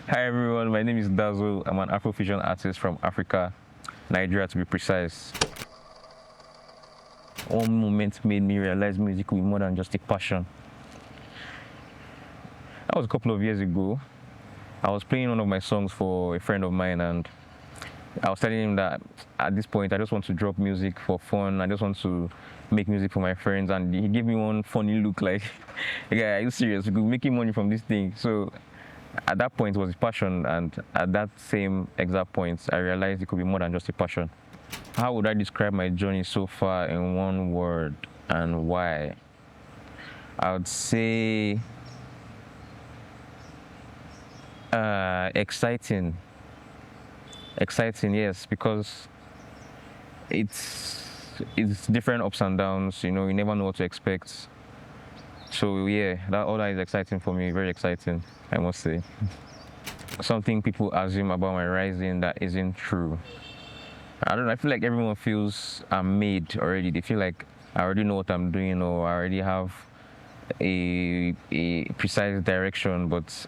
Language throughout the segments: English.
Hi everyone, my name is Dazl. I'm an Afrofusion artist from Africa, Nigeria to be precise. One moment made me realize music could be more than just a passion. That was a couple of years ago. I was playing one of my songs for a friend of mine, and I was telling him that at this point I just want to drop music for fun. I just want to make music for my friends, and he gave me one funny look like, "Yeah, are you serious? You could be making money from this thing." So at that point it was a passion, and at that same exact point I realized it could be more than just a passion. How would I describe my journey so far in one word, and why? I would say exciting. Exciting, yes, because it's different ups and downs. You know, you never know what to expect. So yeah, all that is exciting for me. Very exciting, I must say. Something people assume about my rising that isn't true. I don't know. I feel like everyone feels I'm made already. They feel like I already know what I'm doing, or I already have a precise direction, but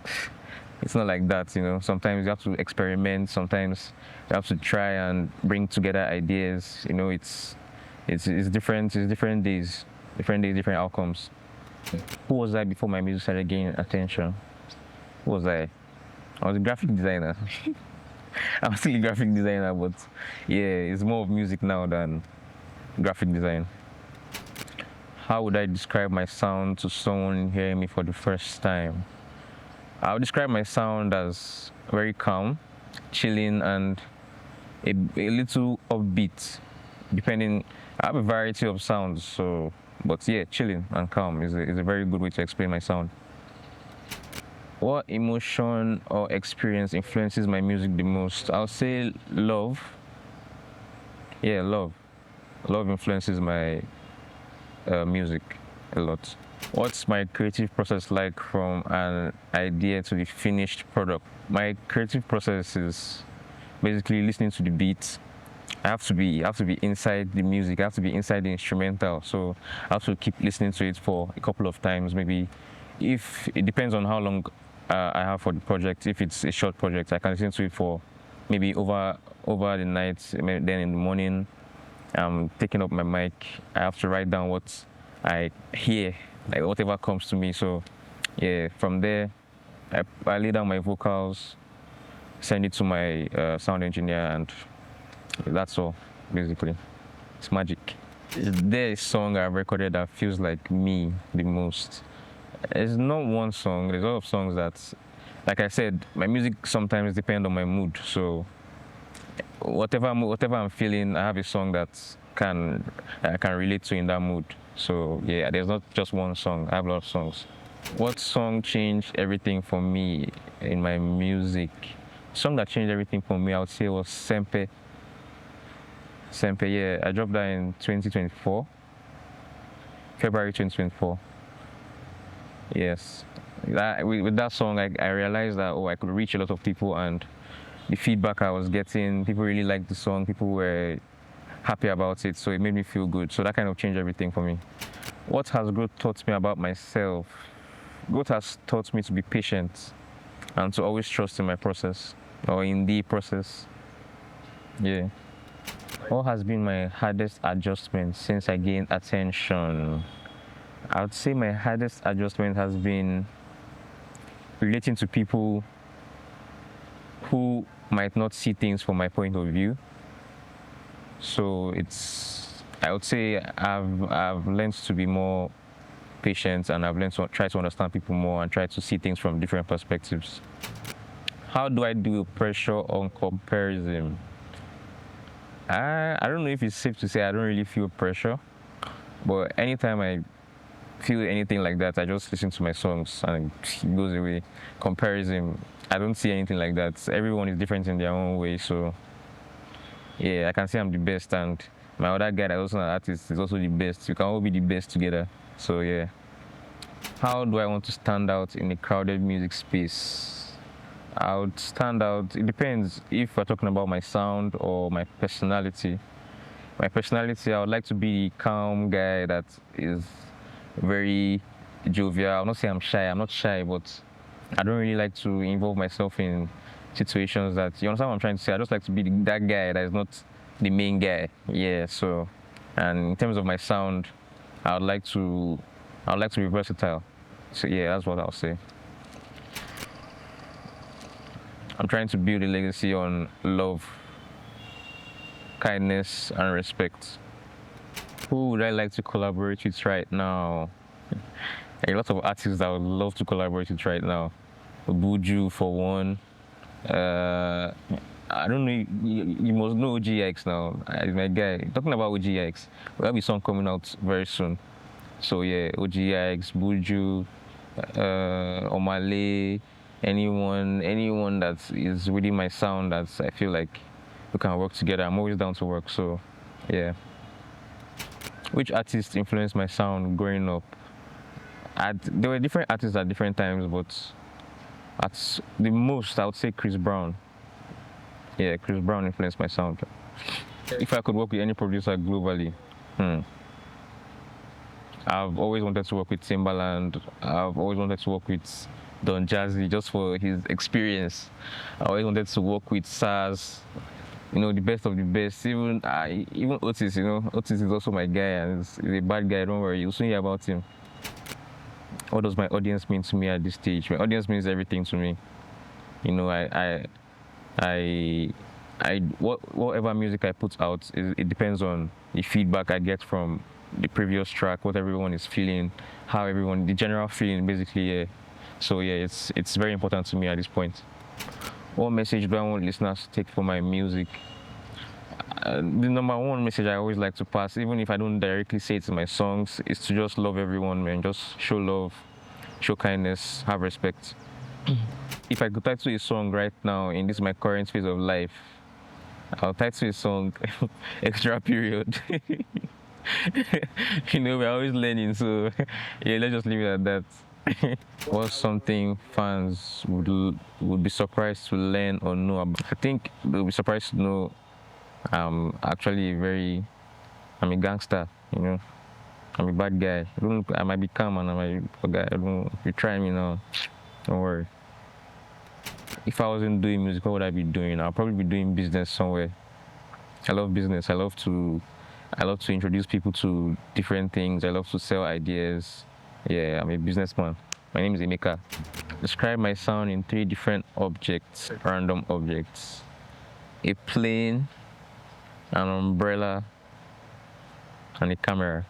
it's not like that. You know, sometimes you have to experiment. Sometimes you have to try and bring together ideas. You know, it's different. It's different days, different outcomes. Who was I before my music started gaining attention? Who was I? I was a graphic designer. I'm still a graphic designer, but yeah, it's more of music now than graphic design. How would I describe my sound to someone hearing me for the first time? I would describe my sound as very calm, chilling, and a little upbeat, depending. I have a variety of sounds, so, but yeah, chilling and calm is a very good way to explain my sound. What emotion or experience influences my music the most? I'll say love. Yeah, love. Love influences my music a lot. What's my creative process like from an idea to the finished product? My creative process is basically listening to the beat. I have to be inside the music. I have to be inside the instrumental. So I have to keep listening to it for a couple of times. Maybe if it depends on how long I have for the project. If it's a short project, I can listen to it for maybe over the night. Then in the morning, I'm taking up my mic. I have to write down what I hear, like whatever comes to me. So yeah, from there, I lay down my vocals, send it to my sound engineer, and that's all, basically. It's magic. Is there a song I've recorded that feels like me the most? It's not one song. There's a lot of songs that, like I said, my music sometimes depends on my mood. So whatever I'm feeling, I have a song that I can relate to in that mood. So yeah, there's not just one song. I have a lot of songs. What song changed everything for me in my music? The song that changed everything for me, I would say, was Sempe. Sempe, yeah. I dropped that in 2024, February 2024. Yes. With that song, I realized that, I could reach a lot of people, and the feedback I was getting, people really liked the song. People were happy about it, so it made me feel good. So that kind of changed everything for me. What has growth taught me about myself? Growth has taught me to be patient and to always trust in my process, or in the process. Yeah. What has been my hardest adjustment since I gained attention? I would say my hardest adjustment has been relating to people who might not see things from my point of view. So I would say I've learned to be more patient, and I've learned to try to understand people more and try to see things from different perspectives. How do I do pressure on comparison? I don't know if it's safe to say I don't really feel pressure, but anytime I feel anything like that, I just listen to my songs and it goes away. Comparison, I don't see anything like that. Everyone is different in their own way, so yeah, I can say I'm the best, and my other guy that's also an artist is also the best. We can all be the best together. So yeah. How do I want to stand out in a crowded music space? I would stand out. It depends if we're talking about my sound or my personality. My personality, I would like to be the calm guy that is very jovial. I'll not say I'm shy. I'm not shy, but I don't really like to involve myself in situations that, you understand what I'm trying to say. I just like to be that guy that is not the main guy. Yeah. So, and in terms of my sound, I would like to I would like to be versatile. So yeah, that's what I'll say. I'm trying to build a legacy on love, kindness, and respect. Who would I like to collaborate with right now? A lot of artists that I would love to collaborate with right now. Buju for one. Uh, I don't know. You must know OGX now. My guy. Talking about OGX, we have a song coming out very soon. So yeah, OGX, Buju, Omale, anyone that is within my sound that I feel like we can work together. I'm always down to work. So yeah. Which artist influenced my sound growing up? There were different artists at different times, but at the most, I would say Chris Brown. Yeah, Chris Brown influenced my sound. If I could work with any producer globally, I've always wanted to work with Timbaland. I've always wanted to work with Don Jazzy just for his experience. I always wanted to work with SARS, the best of the best. Even Otis, Otis is also my guy and he's a bad guy. Don't worry, you'll soon hear about him. What does my audience mean to me at this stage? My audience means everything to me. Whatever music I put out, it depends on the feedback I get from the previous track, what everyone is feeling, the general feeling, basically. Yeah. So yeah, it's very important to me at this point. What message do I want listeners to take for my music? The number one message I always like to pass, even if I don't directly say it in my songs, is to just love everyone, man. Just show love, show kindness, have respect. If I could title a song right now in this my current phase of life, I'll title a song Extra Period. We're always learning, so yeah, let's just leave it at that. What's something fans would be surprised to learn or know about? I think they'll be surprised to know I'm actually I'm a gangster, I'm a bad guy. I might be calm and I might be a guy. If you try me now, don't worry. If I wasn't doing music, what would I be doing? I'll probably be doing business somewhere. I love business. I love to introduce people to different things. I love to sell ideas. Yeah, I'm a businessman. My name is Emeka. Describe my sound in 3 different objects, random objects. A plane, an umbrella, and a camera.